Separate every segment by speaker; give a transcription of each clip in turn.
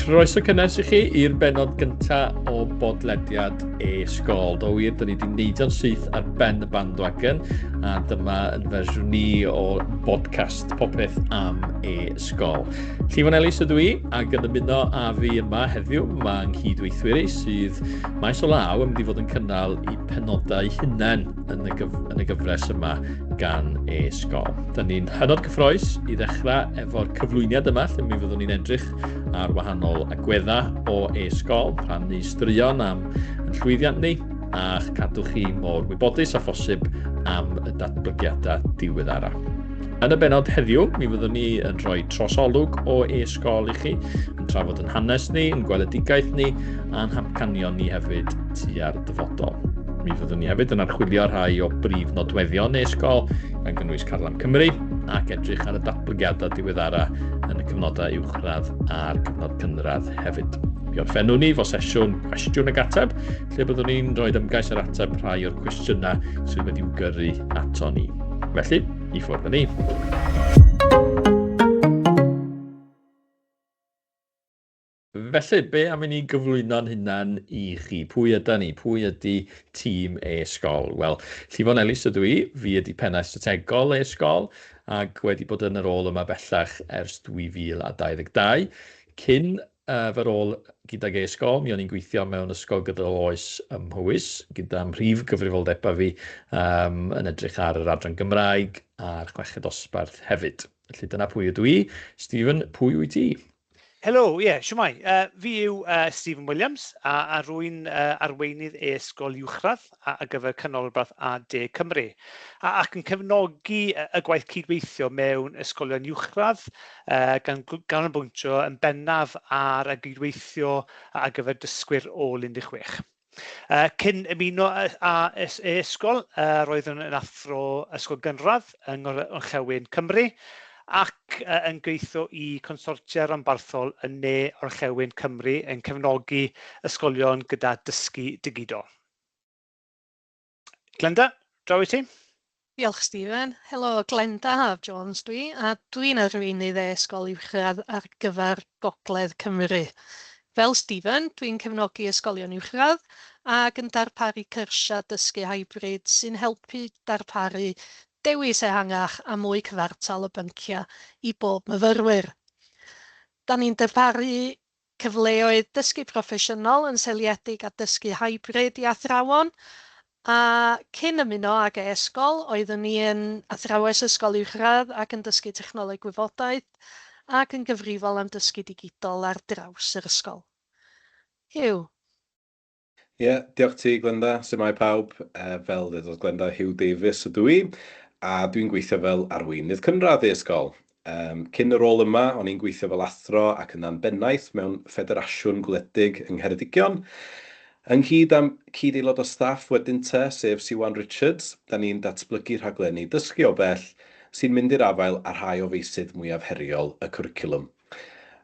Speaker 1: Croeso cynnes I chi i'r bennod gyntaf o Bodlediad e-sgol. Do wir, da ni wedi neidio'n syth ar ben y bandwagon a dyma yn fersiwn ni o podcast popeth am e-sgol. Llwyfan Elis ydw I ac yn ymuno a fi yma heddiw, mae nghydweithwyr I sydd maes o law yn mynd I fod yn cynnal I penodau hunain yn y gyfres yma gan e-sgol. Da ni'n hynod gyffroes I ddechrau efo'r cyflwyniad yma lle mi fyddwn ni'n edrych ar wahanol agweddau o e-sgol, rhannu straeon am yn llwyddiant ni a'ch cadw chi mor wybodus a phosib am y datblygiadau diweddara. Yn y bennod heddiw, mi fyddwn ni yn rhoi trosolwg o e-sgol I chi, yn trafod yn hanes ni, yn gweledigaeth ni, a'n hamcanion ni hefyd tua'r ddyfodol. Mi fyddwn ni hefyd yn archwilio rhai o brif nodweddion e-sgol gan gynnwys Carlam Cymru ac edrych ar y datblygiadau diweddara yn y cyfnodau uwchradd a'r cyfnod cynradd hefyd. Mi orffennwn ni fo sesiwn cwestiwn ag ateb, lle byddwn ni'n rhoi ymgais ar ateb rhai o'r cwestiynau sydd wedi'w gyrru ato ni. Felly, I ffwrdd â ni. Felly, be am I ni gyflwyno'n hunan I chi? Pwy yda ni? Pwy ydi tîm e-sgol? Wel, Llwyfan Elis ydw I, fi ydi pennau strategol e-sgol, ac wedi bod yn y rôl yma bellach ers 2022. Cyn fy rôl gydag e-sgol, mi o'n i'n gweithio mewn ysgol gydol oes ym Mhywys, gyda'n mhrif gyfrifoldeba fi yn edrych ar yr adran Gymraeg a'r chweched dosbarth hefyd. Felly dyna pwy ydw I. Stephen, pwy wyt ti?
Speaker 2: Helo, siwmai. Fi yw Stephen Williams a rwy'n arweinydd e-sgol uwchradd a gyfer canolbarth a De Cymru. Ac yn cefnogi y gwaith cydweithio mewn ysgolion uwchradd gan ganolbwyntio yn bennaf ar y cydweithio a gyfer dysgwyr o 16. Cyn ymuno â e-sgol, roeddwn yn athro ysgol gynradd yng Ngorllewin Cymru, ac yn gweithio I consortia'r anbarthol yn ne Orllewin Cymru yn cefnogi ysgolion gyda dysgu digidol. Glenda, draw I ti?
Speaker 3: Diolch, Stephen. Helo, Glenda Jones dwi, a dwi'n arweinydd e-sgol uwchradd ar gyfer Gogledd Cymru. Fel Stephen, dwi'n cefnogi ysgolion uwchradd ac yn darparu cyrsiau dysgu hybrid sy'n helpu darparu dewis ehangach a mwy cyfartal o bynciau I bob myfyrwyr. Da ni'n darparu cyfleoedd dysgu proffesiynol yn seiliedig at dysgu hybrid I athrawon, a cyn ymuno ag e-sgol, oeddwn ni yn athrawes ysgol uwchradd ac yn dysgu technoleg gwybodaeth ac yn gyfrifol am dysgu digidol ar draws yr ysgol. Hugh.
Speaker 4: Diolch ti Glenda, symai pawb, fel ddedodd Glenda, Hugh Davies ydw I, a dwi'n gweithio fel arweinydd cynradd e-sgol. Cyn y rôl yma, o'n i'n gweithio fel athro ac yn anbennaeth mewn Ffederasiwn Gwledig yng Ngheredigion. Ynghyd am cyd-aelod o staff wedyn te, sef Siwan Richards, da ni'n datblygu rhaglenni dysgu o bell sy'n mynd i'r afael ar rhai o feysydd mwyaf heriol y cwricwlwm.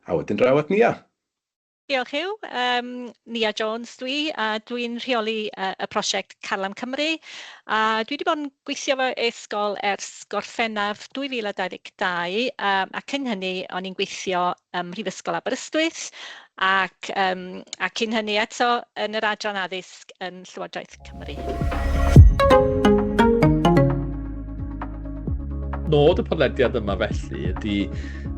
Speaker 4: A wedyn draw at Nia.
Speaker 5: Diolch Hugh. Nia Jones dwi, a dwi'n rheoli y prosiect Carlam Cymru. A dwi wedi bod yn gweithio fo e-sgol ers Gorffennaf 2022, a cyn hynny o'n i'n gweithio ym Mhrifysgol Aberystwyth, ac cyn hynny eto yn yr adran addysg yn Llywodraeth Cymru.
Speaker 1: Nod y podlediad yma felly ydy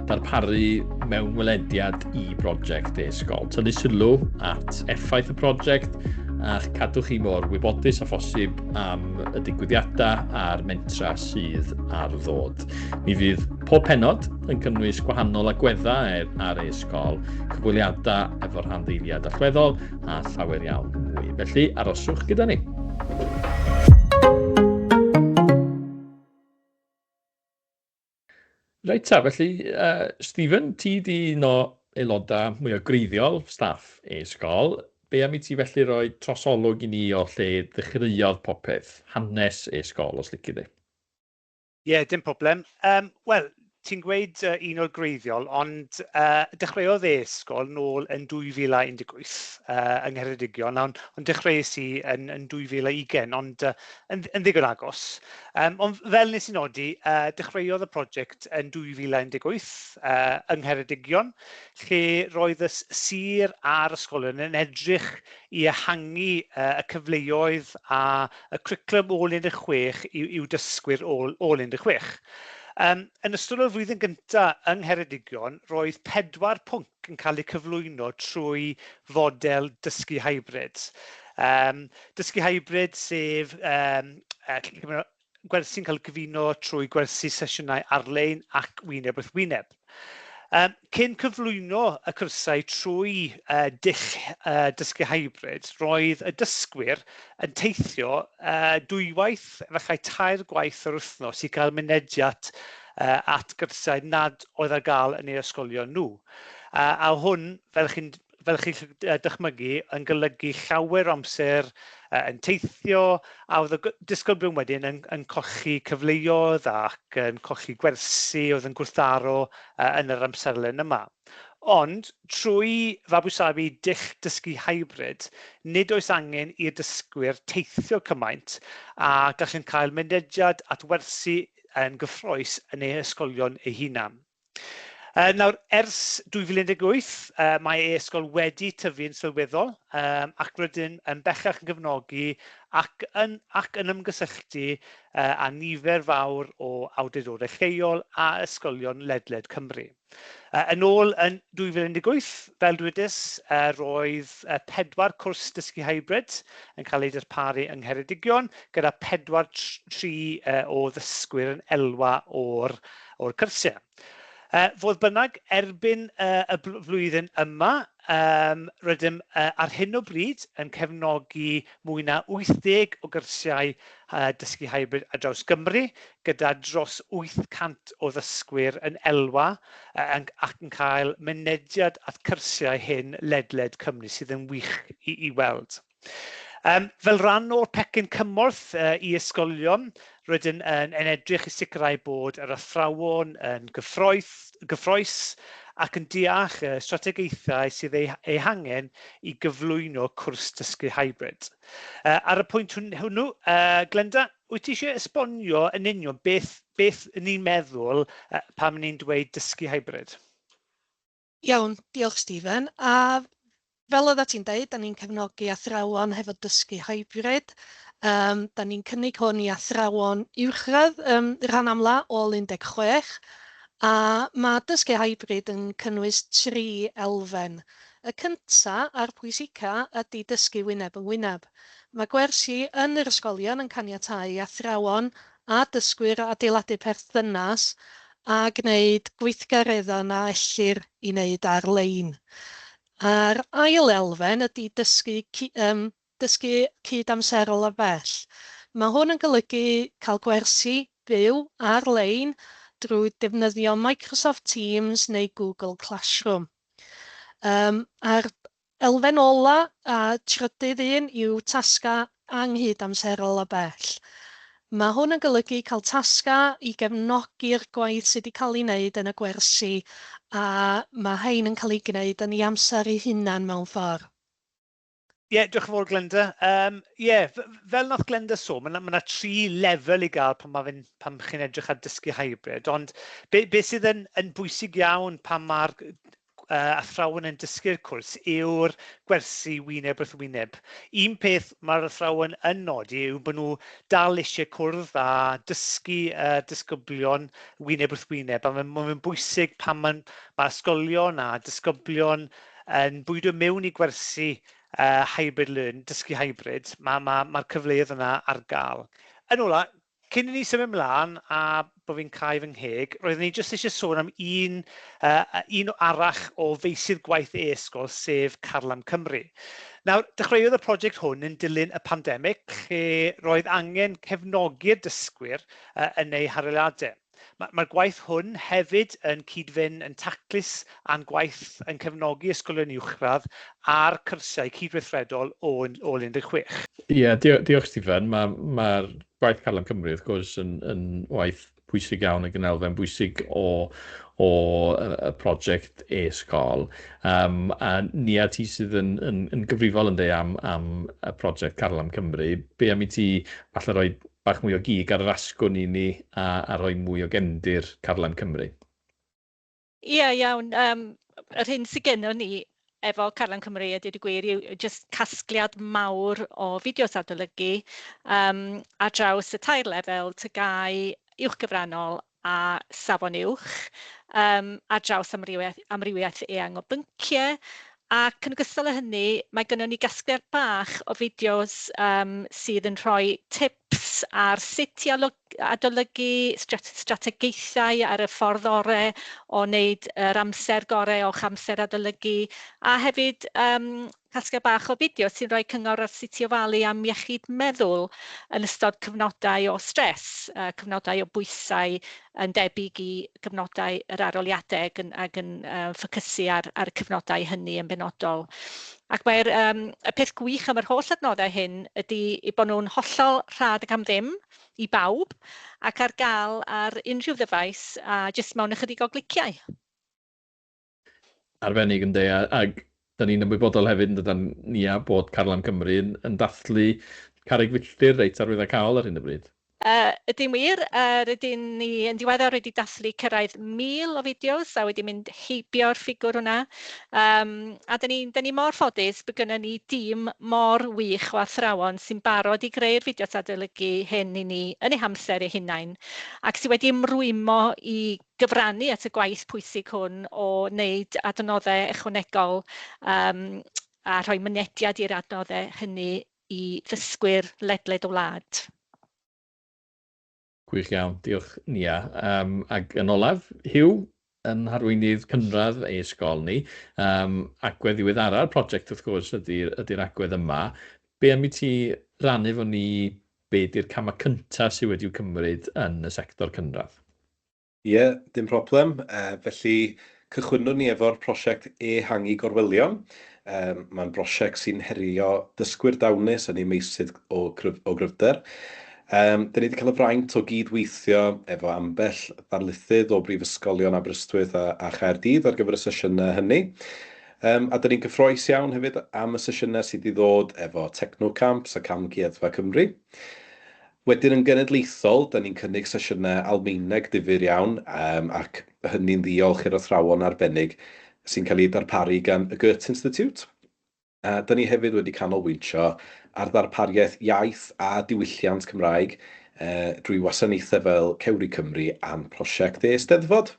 Speaker 1: darparu mewn welediad I brosiect e-sgol. Tynnu sylw at effaith y prosiect a'ch cadw chi mor wybodus a phosib am y digwyddiadau a'r mentra sydd ar ddod. Mi fydd pob pennod yn cynnwys gwahanol agweddau ar e-sgol, cyfweliadau efo'r rhanddeiliad allweddol a llawer iawn mwy. Felly, aroswch gyda ni. Reit ta, felly, Stephen, ti di un o aelodau mwy o greiddiol staff e-sgol. Be am I ti felly roi trosolwg I ni o lle ddechreuodd popeth, hanes e-sgol os lici di?
Speaker 2: Dim problem. Wel, ti'n gweud un o'r greiddiol, ond dechreuodd e-ysgol nôl yn 2018 yng Ngheredigion, ond dechreuais i yn 2020, ond yn ddigon agos. Ond fel nes i nodi, dechreuodd y prosiect yn 2018 yng Ngheredigion, lle roedd y sir a'r ysgolion yn edrych i ehangu y cyfleoedd a y cwricwlwm ôl-16 i'w dysgwyr ôl-16. Yn ystod o'r flwyddyn gyntaf yng Ngheredigion, roedd 4 pwnc yn cael eu cyflwyno trwy fodel dysgu hybrid. Dysgu hybrid sef gwersi'n cael cyfuno trwy gwersi sesiynau ar-lein ac wyneb wrth wyneb. Cyn cyflwyno y cwrsau trwy dysgu hybrid, roedd y dysgwyr yn teithio dwywaith, efallai 3 gwaith yr wythnos i gael mynediad at gyrsau nad oedd ar gael yn eu ysgolion nhw. A hwn, fel chi'n dychmygu, yn golygu llawer o amser yn teithio, a oedd y disgyblion wedyn yn colli cyfleoedd ac yn colli gwersi, oedd yn gwrtharo yn yr amserlen yma. Ond trwy fabwysabu dysgu hybrid, nid oes angen i'r dysgwyr teithio cymaint a gallen cael mynediad at wersi yn gyffrous yn eu ysgolion eu hunan. Nawr, ers 2018, mae e-ysgol wedi tyfu'n sylweddol ac rydym yn bellach yn gefnogi ac yn ymgysylltu â nifer fawr o awdurdodau lleol a ysgolion ledled Cymru. Yn ôl yn 2018, fel dwedais, roedd 4 cwrs dysgu hybrid yn cael ei darparu yng Ngheredigion, gyda 4 o ddysgwyr yn elwa o'r cyrsiau. Fodd bynnag, erbyn y flwyddyn yma, rydym ar hyn o bryd yn cefnogi mwy na 80 o gyrsiau dysgu hybrid ar draws Gymru, gyda dros 800 o ddysgwyr yn elwa ac yn cael mynediad at cyrsiau hyn ledled Cymru sydd yn wych i weld. Fel rhan o'r pecyn cymorth i ysgolion, rydym yn edrych i sicrhau bod yr athrawon yn gyffrous ac yn deall strategaethau sydd eu hangen i gyflwyno cwrs dysgu hybrid. Ar y pwynt hwnnw, Glenda, wyt ti eisiau esbonio yn union beth ni'n meddwl pan ni'n dweud dysgu hybrid?
Speaker 3: Iawn, diolch Stephen. A fel oedd ti'n dweud, da ni'n cefnogi athrawon hefo dysgu hybrid. Da ni'n cynnig hwn i athrawon uwchradd rhan amla ôl 16. A mae dysgu hybrid yn cynnwys 3 elfen. Y cyntaf a'r pwysica ydy dysgu wyneb yn wyneb. Mae gwersi yn yr ysgolion yn caniatáu athrawon a dysgwyr adeiladu perthynas a gwneud gweithgareddau na ellir i wneud ar-lein. A'r ail elfen ydy dysgu cyd-amserol a bell. Mae hwn yn golygu cael gwersi byw ar-lein drwy defnyddio Microsoft Teams neu Google Classroom. A'r elfen ola a trydydd un yw tasga anghyd-amserol a bell. Mae hwn yn golygu cael tasga i gefnogi'r gwaith sydd wedi cael ei wneud yn y gwersi a mae hein yn cael ei gwneud yn ei amser ei hunan mewn ffordd.
Speaker 2: Diolch yn fawr Glenda. Fel nath Glenda sôn, mae yna 3 lefel i gael pan chi'n edrych ar dysgu hybrid, ond beth sydd yn bwysig iawn pan mae'r athrawon yn dysgu'r cwrs yw'r gwersi wyneb wrth wyneb. Un peth mae'r athrawon yn nodi yw bod nhw dal eisiau cwrdd a dysgu disgyblion wyneb wrth wyneb. Mae'n bwysig pan mae ysgolion a disgyblion yn bwydo mewn i gwersi hybrid learn, dysgu hybrid, mae'r cyfleoedd yna ar gael. Yn ola, cyn i ni symud ymlaen a bod fi'n cael fy ngheg, roeddwn ni jyst eisiau sôn am un arall o feysydd gwaith e-ysgol, sef Carlam Cymru. Nawr, dechreuodd y prosiect hwn yn dilyn y pandemig, lle roedd angen cefnogi'r dysgwyr yn eu haroliadau. Mae'r gwaith hwn hefyd yn cyd-fynd yn taclus a'n gwaith yn cefnogi ysgolion uwchradd a'r cyrsiau cydweithredol ôl 16.
Speaker 1: Diolch Stephen. Mae'r gwaith Carlam Cymru, wrth gwrs, yn waith pwysig iawn ac yn elfen bwysig o y prosiect e-sgol. A ni a ti sydd yn gyfrifol yn dweud am y prosiect Carlam Cymru. Be am I ti falle rhoi bach mwy o gig ar yr asgwrn I ni a rhoi mwy o gefndir Carlam Cymru?
Speaker 5: Ie, iawn. Yr hyn sydd gennym ni efo Carlam Cymru a dweud y gwir yw just casgliad mawr o fideos adolygu ar draws y tair lefel, tygau, uwchgyfrannol a safon uwch, ar draws amrywiaeth eang o bynciau. Ac yn ogystal â hynny, mae gennym ni gasgliad bach o fideos sydd yn rhoi tips ar sut I adolygu strategaethau ar y ffordd orau o wneud yr amser gorau o'ch amser adolygu, a hefyd casgliad bach o fideo sy'n rhoi cyngor ar sut I ofalu am iechyd meddwl yn ystod cyfnodau o stres, cyfnodau o bwysau yn debyg I gyfnodau yr aroliadau ac yn ffocysu ar y cyfnodau hynny yn benodol. Ac mae'r y peth gwych am yr holl adnoddau hyn ydy I bod nhw'n hollol rhad ac am ddim I bawb ac ar gael ar unrhyw ddyfais a jyst mewn ychydig o gliciau.
Speaker 1: Arbennig yn dweud, ac da ni'n ymwybodol hefyd yn dydan ni a bod Carlam Cymru yn dathlu carreg filltir reit arwydd a cael ar hyn o bryd.
Speaker 5: Ydyn wir, rydyn ni yn diweddar wedi dathlu cyrraedd 1000 o fideos a wedi mynd heibio'r ffigwr hwnna. A da ni mor ffodus bod gennym ni dîm mor wych o athrawon sy'n barod I greu'r fideos adolygu hyn I ni yn eu hamser eu hunain ac sydd wedi ymrwymo I gyfrannu at y gwaith pwysig hwn o wneud adnoddau ychwanegol a rhoi mynediad i'r adnoddau hynny I ddysgwyr ledled o wlad.
Speaker 1: Gwych iawn, diolch Nia. Ac yn olaf, Huw, yn harweinydd cynradd e-sgol ni, agwedd ddiweddara'r prosiect wrth gwrs ydy'r agwedd yma. Be am I ti rannu fo ni be di'r camau cyntaf sydd wedi'w cymryd yn y sector cynradd?
Speaker 4: Ie, dim problem. Felly, cychwynnwn ni efo'r prosiect e-hangu gorwelion. Mae'n brosiect sy'n herio dysgwyr dawnus yn ei meysydd o gryfder. Da ni wedi cael y fraint o gydweithio efo ambell ddarlithydd o brifysgolion Aberystwyth a Chaerdydd ar gyfer y sesiynau hynny. A da ni'n gyffroes iawn hefyd am y sesiynau sydd wedi ddod efo Technocamps a Camgueddfa Cymru. Wedyn yn genedlaethol, da ni'n cynnig sesiynau Almaeneg difyr iawn ac hynny'n ddiolch i'r athrawon arbennig sy'n cael ei darparu gan y Goethe Institute. Da ni hefyd wedi canolbwyntio ar ddarpariaeth iaith a diwylliant Cymraeg drwy wasanaethau fel Cewri Cymru a'n prosiect e-Steddfod.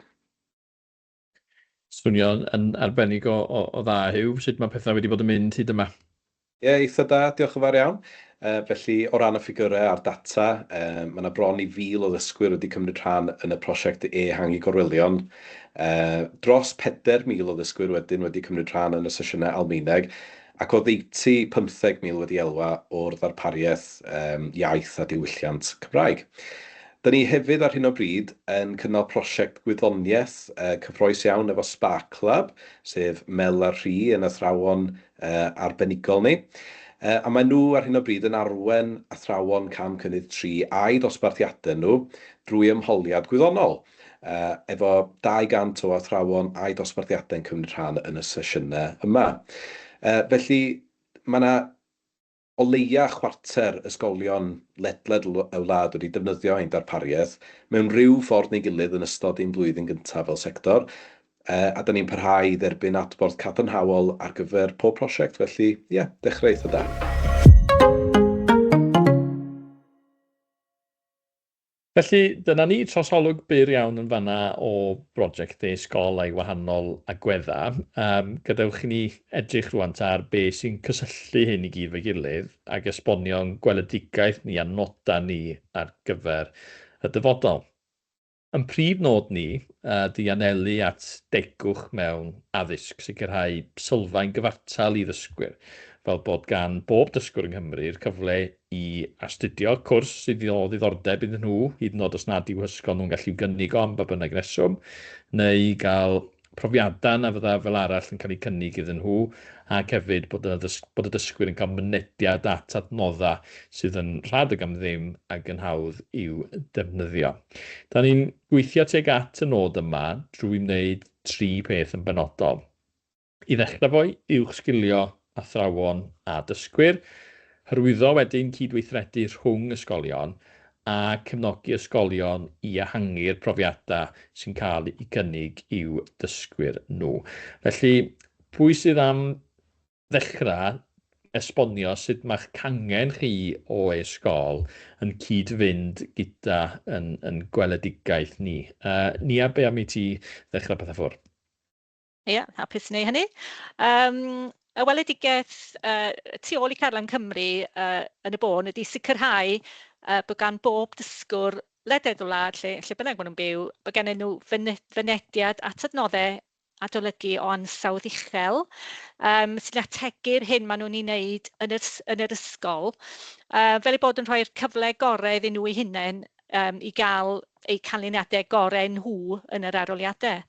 Speaker 1: Swnio'n yn arbennig o dda, Huw. Sut mae pethau wedi bod yn mynd hyd yma?
Speaker 4: Ie, eitha da, diolch yn fawr iawn. Felly, o ran y ffigurau a'r data, mae yna bron I 1000 o ddysgwyr wedi cymryd rhan yn y prosiect e-hangu gorwelion. Dros 4000 o ddysgwyr wedyn wedi cymryd rhan yn y sesiynau Almaeneg, ac o ddeutu 15,000 wedi elwa o'r ddarpariaeth iaith a diwylliant Cymraeg. Da ni hefyd ar hyn o bryd yn cynnal prosiect gwyddoniaeth cyffroes iawn efo Spark Lab, sef Mel a Rhi yn athrawon arbenigol ni. A mae nhw ar hyn o bryd yn arwen athrawon cam cynnydd 3 a'i dosbarthiadau nhw drwy ymholiad gwyddonol, efo 200 o athrawon a'i dosbarthiadau yn cymryd rhan yn y sesiynau yma. Felly, mae yna o leia chwarter ysgolion ledled y wlad wedi defnyddio ein darpariaeth mewn rhyw ffordd neu gilydd yn ystod ein blwyddyn gyntaf fel sector, a da ni'n parhau I dderbyn adborth cadarnhaol ar gyfer pob prosiect, felly, ie, dechrau eitha da.
Speaker 1: Felly, dyna ni trosolwg byr iawn yn fanna o brosiect e-sgol a'i wahanol agweddau. Gadewch I ni edrych rwan ar be sy'n cysylltu hyn I gyd fe gilydd ac esbonio'n gweledigaeth ni a nodau ni ar gyfer y dyfodol. Yn prif nod ni, di anelu at degwch mewn addysg, sicrhau sylfaen gyfartal I ddysgwyr, fel bod gan bob dysgwr yng Nghymru'r cyfle I astudio cwrs sydd o ddiddordeb iddyn nhw, hyd yn oed os nad yw ysgol nhw'n gallu gynnig o am ba bynnag reswm, neu gael profiadau na fydda fel arall yn cael eu cynnig iddyn nhw, ac hefyd bod y dysgwyr yn cael mynediad at adnoddau sydd yn rhad ag am ddim ac yn hawdd i'w defnyddio. Da ni'n gweithio tuag at y nod yma drwy wneud 3 peth yn benodol. I ddechrau fo, uwch sgilio athrawon a dysgwyr, hyrwyddo wedyn cydweithredu rhwng ysgolion a cefnogi ysgolion i ehangu'r profiadau sy'n cael eu cynnig i'w dysgwyr nhw. Felly, pwy sydd am ddechrau esbonio sut mae'ch cangen chi o e-sgol yn cyd-fynd gyda yn gweledigaeth ni? Nia, be am i ti ddechrau pethau ffwrdd?
Speaker 5: Ie, hapus wneud hynny. Y weledigaeth tu ôl i Carlam Cymru yn y bôn ydy sicrhau bod gan bob dysgwr ledled o wlad lle bynnag maen nhw'n byw, bod gennyn nhw fynediad at adnoddau adolygu o ansawdd uchel, sy'n ategu'r hyn maen nhw'n ei wneud yn yr ysgol, fel eu bod yn rhoi'r cyfle gorau iddyn nhw eu hunain i gael eu canlyniadau gorau nhw yn yr aroliadau.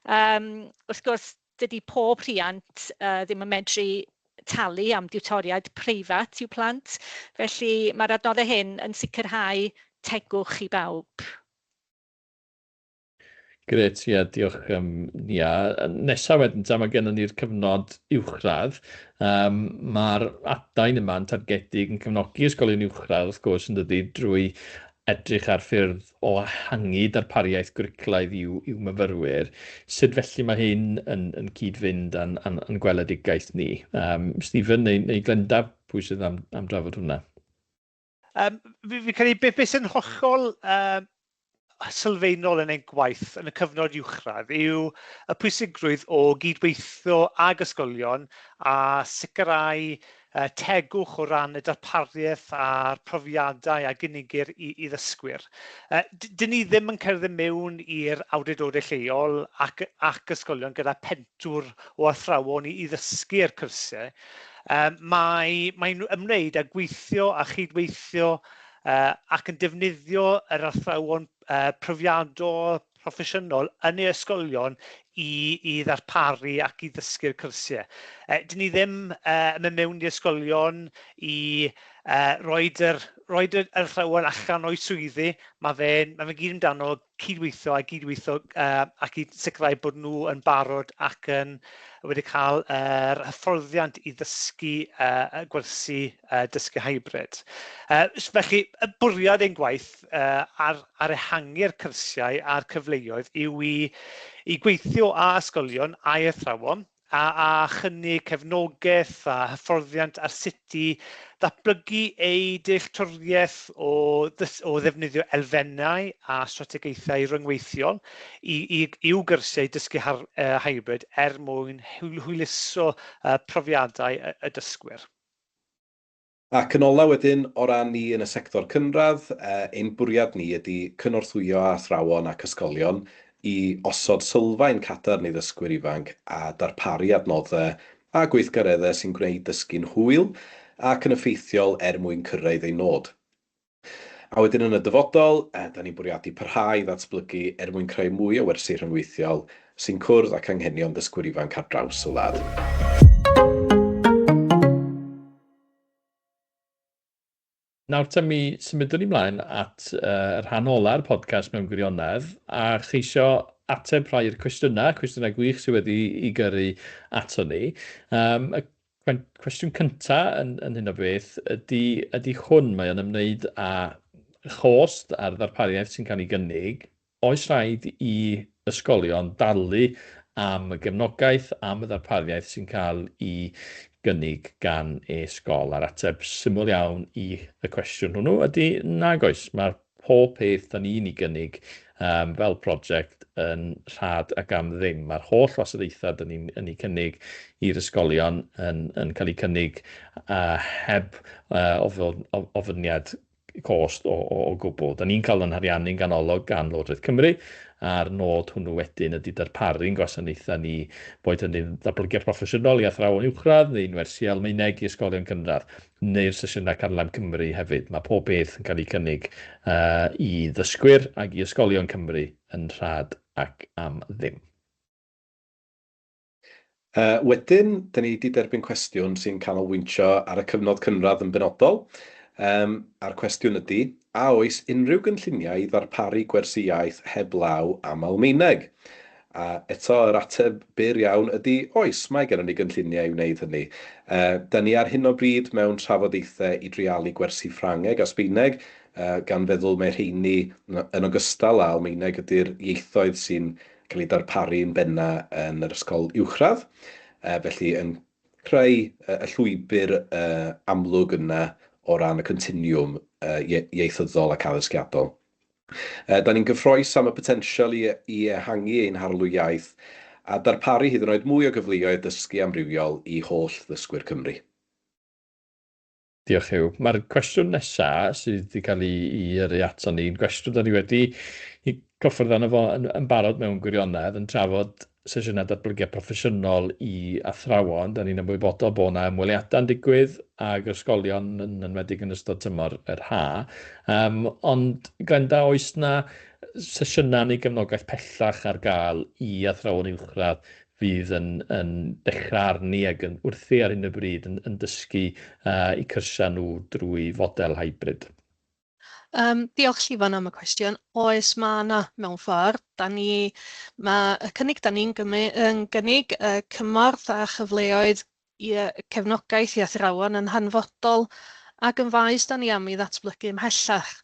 Speaker 5: Wrth gwrs, dydy pob rhiant ddim yn medru talu am diwtoriad preifat i'w plant, felly mae'r adnoddau hyn yn sicrhau tegwch i bawb.
Speaker 1: Gret, ie, diolch Nia. Nesaf wedyn, mae gennym ni'r cyfnod uwchradd. Mae'r adain yma'n targedig yn cefnogi ysgolion uwchradd, wrth gwrs, yn dydy, drwy edrych ar ffyrdd o ehangu darpariaeth gwriclaidd i'w myfyrwyr. Sut felly mae hyn yn cyd-fynd yn gweledigaeth ni? Stephen neu Glenda, pwy sydd am drafod hwnna?
Speaker 2: Fi credu beth sy'n hollol sylfaenol yn ein gwaith yn y cyfnod uwchradd yw y pwysigrwydd o gydweithio ag ysgolion a sicrhau tegwch o ran y darpariaeth a'r profiadau a gynigir i ddysgwyr. Dyn ni ddim yn cerdded mewn i'r awdurdodau lleol ac ysgolion gyda pentwr o athrawon i ddysgu'r cwrsau. Mae'n ymwneud â gweithio a chydweithio ac yn defnyddio yr athrawon profiadol, proffesiynol yn ei ysgolion i ddarparu ac i ddysgu'r cwrsau. Dyn ni ddim yn mewn i ysgolion i roed yr athrawon allan o'i swyddi. Mae fe'n gyd amdano cydweithio ac i sicrhau bod nhw yn barod ac yn wedi cael yr hyfforddiant i ddysgu gwersi dysgu hybrid. Felly, y bwriad ein gwaith ar ehangu'r cyrsiau a'r cyfleoedd yw i gweithio â ysgolion a'i athrawon a chynnig cefnogaeth a hyfforddiant ar sut i ddatblygu ei dealltwriaeth o ddefnyddio elfennau a strategaethau rhyngweithiol i'w gyrsiau dysgu hybrid mwyn hwyluso profiadau y dysgwyr.
Speaker 4: Ac yn ola wedyn, o ran ni yn y sector cynradd, ein bwriad ni ydy cynorthwyo a athrawon ac ysgolion i osod sylfaen cadarn i ddysgwyr ifanc a darparu adnoddau a gweithgareddau sy'n gwneud dysgu'n hwyl ac yn effeithiol mwyn cyrraedd ei nod. A wedyn yn y dyfodol, da ni'n bwriadu parhau i ddatblygu mwyn creu mwy o wersi rhyngweithiol sy'n cwrdd ac anghenion dysgwyr ifanc ar draws y wlad.
Speaker 1: Nawr ta mi symudwn ni mlaen at yr rhan ola'r podcast mewn gwirionedd a cheisio ateb rhai i'r cwestiynau gwych sydd wedi i gyrru ato ni. Y cwestiwn cyntaf yn hyn o beth ydy hwn, mae yn ymwneud â chost a'r ddarpariaeth sy'n cael ei gynnig. Oes rhaid i ysgolion dalu am y gefnogaeth, am y ddarpariaeth sy'n cael ei gynnig gan e-sgol. A'r ateb syml iawn i y cwestiwn hwnnw ydy nag oes. Mae'r pob peth da ni'n ei gynnig fel prosiect yn rhad ac am ddim. Mae'r holl wasanaethau da ni'n ei cynnig i'r ysgolion yn cael ei cynnig heb ofyniad cost o gwbl. Da ni'n cael yn hariannu'n ganolog gan Llywodraeth Cymru, a'r nod hwnnw wedyn ydy darparu'n gwasanaethau ni, boed hynny'n datblygiad proffesiynol i athrawon uwchradd neu'n wersi Almaeneg i ysgolion cynradd, neu'r sesiynau Carlam Cymru hefyd. Mae pob beth yn cael ei cynnig i ddysgwyr ac i ysgolion Cymru yn rhad ac am ddim.
Speaker 4: Wedyn, da ni wedi derbyn cwestiwn sy'n canolbwyntio ar y cyfnod cynradd yn benodol. A'r cwestiwn ydy, a oes unrhyw gynlluniau i ddarparu gwersi iaith heblaw am Almaeneg? A eto, yr ateb byr iawn ydy, oes, mae gennym ni gynlluniau i wneud hynny. Da ni ar hyn o bryd mewn trafodaethau i drialu gwersi Ffrangeg a Sbeineg, gan feddwl mae rheini yn ogystal â Almaeneg ydy'r ieithoedd sy'n cael ei darparu'n benna yn yr ysgol uwchradd. Felly, yn creu y llwybr amlwg yna o ran y continiwm ieithyddol ac addysgiadol. Da ni'n gyffroes am y potensial i ehangu ein harlw iaith a darparu hyd yn oed mwy o gyfleoedd dysgu amrywiol i holl ddysgwyr Cymru.
Speaker 1: Diolch Huw. Mae'r cwestiwn nesaf sydd wedi cael ei yrru ato ni'n gwestiwn da ni wedi i goffwrdd arno fo yn barod mewn gwirionedd yn trafod sesiynau datblygiad proffesiynol i athrawon. Da ni'n ymwybodol bod yna ymweliadau'n digwydd ag ysgolion yn enwedig yn ystod tymor yr ha. Ond Glenda, oes na sesiynau neu gefnogaeth pellach ar gael i athrawon uwchradd fydd yn dechrau arni ac yn wrthi ar hyn o bryd yn dysgu i cyrsia nhw drwy fodel hybrid?
Speaker 3: Diolch Llwyfan am y cwestiwn. Oes ma' yna mewn ffordd. Mae y cynnig da ni'n gynnig cymorth a chyfleoedd i cefnogaeth i athrawon yn hanfodol ac yn faes da ni am ei ddatblygu ymhellach.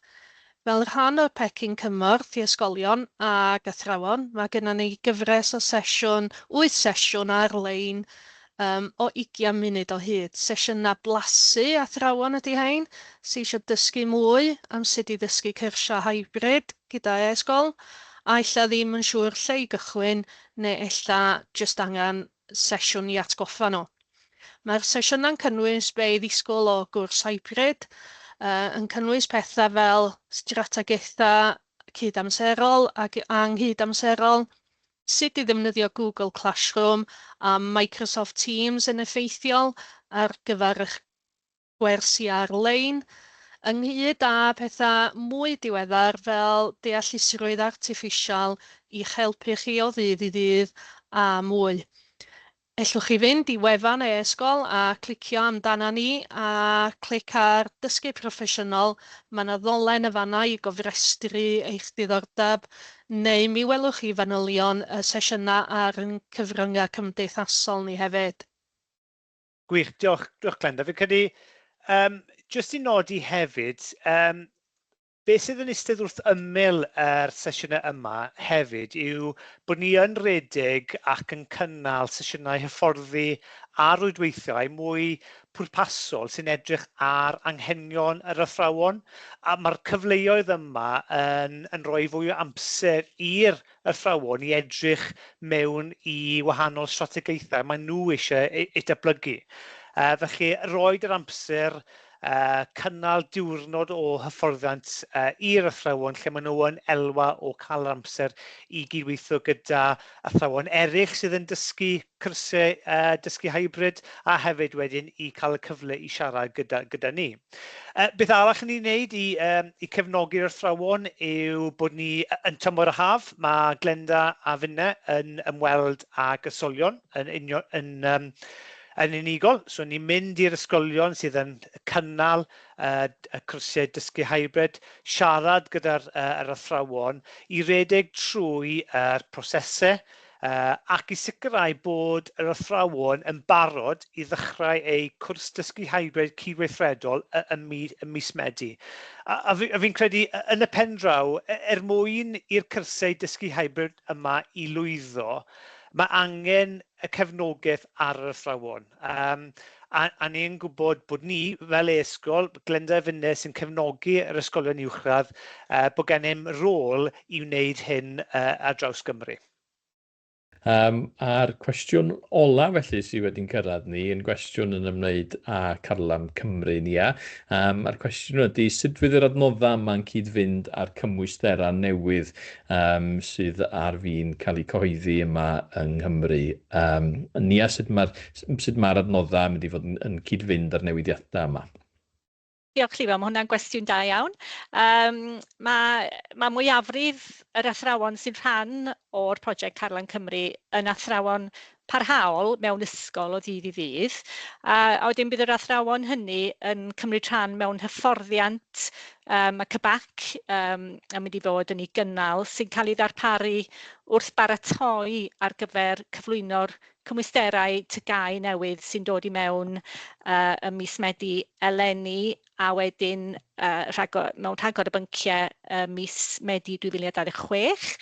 Speaker 3: Fel rhan o'r pecyn cymorth i ysgolion ac athrawon, mae gennym ni gyfres o 8 sesiwn ar-lein o 20 munud o hyd. Sesiynau blasu athrawon ydy hein, sy'n eisiau dysgu mwy am sut i ddysgu cyrsia hybrid gyda e-sgol, a ella ddim yn siŵr lle i gychwyn, neu ella jyst angen sesiwn i atgoffa nhw. Mae'r sesiynau'n cynnwys beidd ddisgwyl o gwrs hybrid, yn cynnwys pethau fel strategaethau cydamserol ac anghydamserol, sut i ddefnyddio Google Classroom a Microsoft Teams yn effeithiol ar gyfer eich gwersi ar-lein, ynghyd â pethau mwy diweddar fel deallusrwydd artiffisial i'ch helpu chi o ddydd i ddydd a mwy. Ellwch chi fynd i wefan e-ysgol a clicio amdana ni a clic ar dysgu proffesiynol. Mae yna ddolen y fanna i gofrestru eich diddordeb, neu mi welwch chi fanylion y sesiynau ar ein cyfryngau cymdeithasol ni hefyd.
Speaker 2: Gwych, diolch Glenda. Fi'n credu, jyst i nodi hefyd, beth sydd yn eistedd wrth ymyl yr sesiynau yma hefyd yw bod ni yn rhedeg ac yn cynnal sesiynau hyfforddi a rwydweithiau mwy pwrpasol sy'n edrych ar anghenion yr athrawon. A mae'r cyfleoedd yma yn rhoi fwy o amser i'r athrawon i edrych mewn i wahanol strategaethau mae nhw eisiau eu datblygu. Felly, roed yr amser cynnal diwrnod o hyfforddiant i'r athrawon lle maen nhw yn elwa o cael amser i gydweithio gyda athrawon eraill sydd yn dysgu cyrsiau dysgu hybrid a hefyd wedyn i cael y cyfle i siarad gyda ni. Beth arall ni'n wneud i cefnogi'r athrawon yw bod ni yn tymor y haf, mae Glenda a Finne yn ymweld ag ysgolion yn unigol. So ni'n mynd i'r ysgolion sydd yn cynnal y cwrsiau dysgu hybrid, siarad gyda'r athrawon i redeg trwy prosesau ac i sicrhau bod yr athrawon yn barod i ddechrau eu cwrs dysgu hybrid cydweithredol ym mis Medi. A fi'n credu yn y pen draw, mwyn i'r cwrsau dysgu hybrid yma i lwyddo, mae angen y cefnogaeth ar yr athrawon. A ni'n gwybod bod ni, fel e-ysgol, Glenda a Finne sy'n cefnogi yr ysgolion uwchradd, bod gennym rôl i wneud hyn ar draws Gymru.
Speaker 1: A'r cwestiwn ola felly sydd wedi'n cyrraedd ni yn gwestiwn yn ymwneud â Carlam Cymru ni. A'r cwestiwn ydy, sut fydd yr adnoddau yma'n cyd-fynd â'r cymwystera newydd sydd ar fi'n cael eu cyhoeddi yma yng Nghymru? Nia, sut mae'r adnoddau yn mynd i fod yn cyd-fynd â'r newidiadau yma?
Speaker 5: Diolch Llifa, mae hwnna'n gwestiwn da iawn. Mae mwyafrif yr athrawon sy'n rhan o'r prosiect Carlam Cymru yn athrawon parhaol mewn ysgol o ddydd i ddydd. A wedyn bydd yr athrawon hynny yn cymryd rhan mewn hyfforddiant y cybac yn mynd i fod yn ei gynnal sy'n cael ei ddarparu wrth baratoi ar gyfer cyflwyno'r cymwysterau tygau newydd sy'n dod i mewn ym mis Medi eleni a wedyn mewn rhagor y bynciau mis Medi 2026.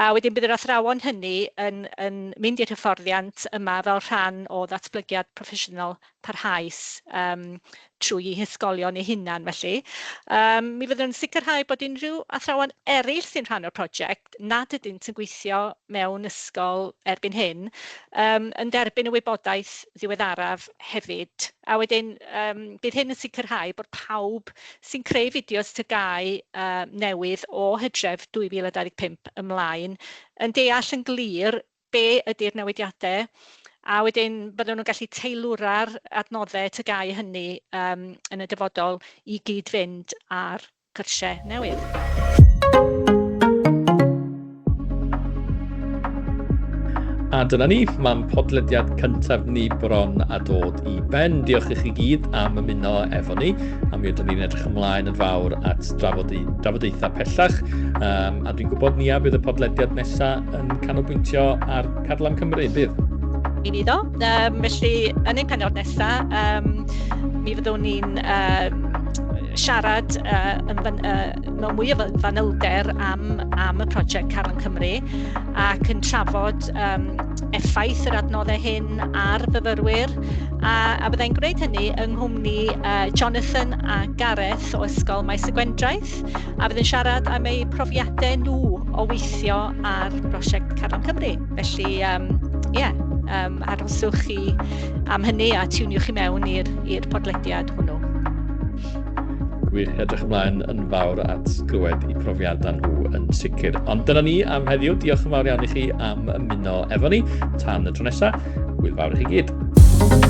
Speaker 5: A wedyn bydd yr athrawon hynny yn mynd i'r hyfforddiant yma fel rhan o ddatblygiad proffesiynol parhaus trwy ysgolion eu hunan felly. Mi fyddwn yn sicrhau bod unrhyw athrawon eraill sy'n rhan o'r prosiect nad ydynt yn gweithio mewn ysgol erbyn hyn yn derbyn y wybodaeth ddiweddaraf hefyd. A wedyn bydd hyn yn sicrhau bod pawb sy'n creu fideos tygau newydd o Hydref 2025 ymlaen yn deall yn glir be ydy'r newidiadau a wedyn byddwn nhw'n gallu teilwra'r adnoddau tygau hynny yn y dyfodol i gyd-fynd ar cyrsiau newydd.
Speaker 1: A dyna ni, mae'n podlediad cyntaf ni bron a dod i ben. Diolch i chi gyd am ymuno efo ni. A mi ydyn ni'n edrych ymlaen yn fawr at drafodaethau pellach. A dwi'n gwybod ni a bydd y podlediad nesaf yn canolbwyntio ar Carlam Cymru, bydd?
Speaker 5: Mi fydd o. Felly, yn ein penod nesaf, mi fyddwn ni'n siarad mewn mwy o fanylder am y prosiect Carlam Cymru ac yn trafod effaith yr adnoddau hyn ar fyfyrwyr a byddai'n gwneud hynny yng nghwmni Jonathan a Gareth o Ysgol Maes y Gwendraeth a byddai'n siarad am eu profiadau nhw o weithio ar prosiect Carlam Cymru. Felly, arhoswch chi am hynny a tiwniwch chi mewn i'r podlediad hwnnw.
Speaker 1: Gwych edrych ymlaen yn fawr at glywed eu profiadau nhw yn sicr. Ond dyna ni am heddiw. Diolch yn fawr iawn i chi am ymuno efo ni. Tan y tro nesaf, hwyl fawr i chi gyd.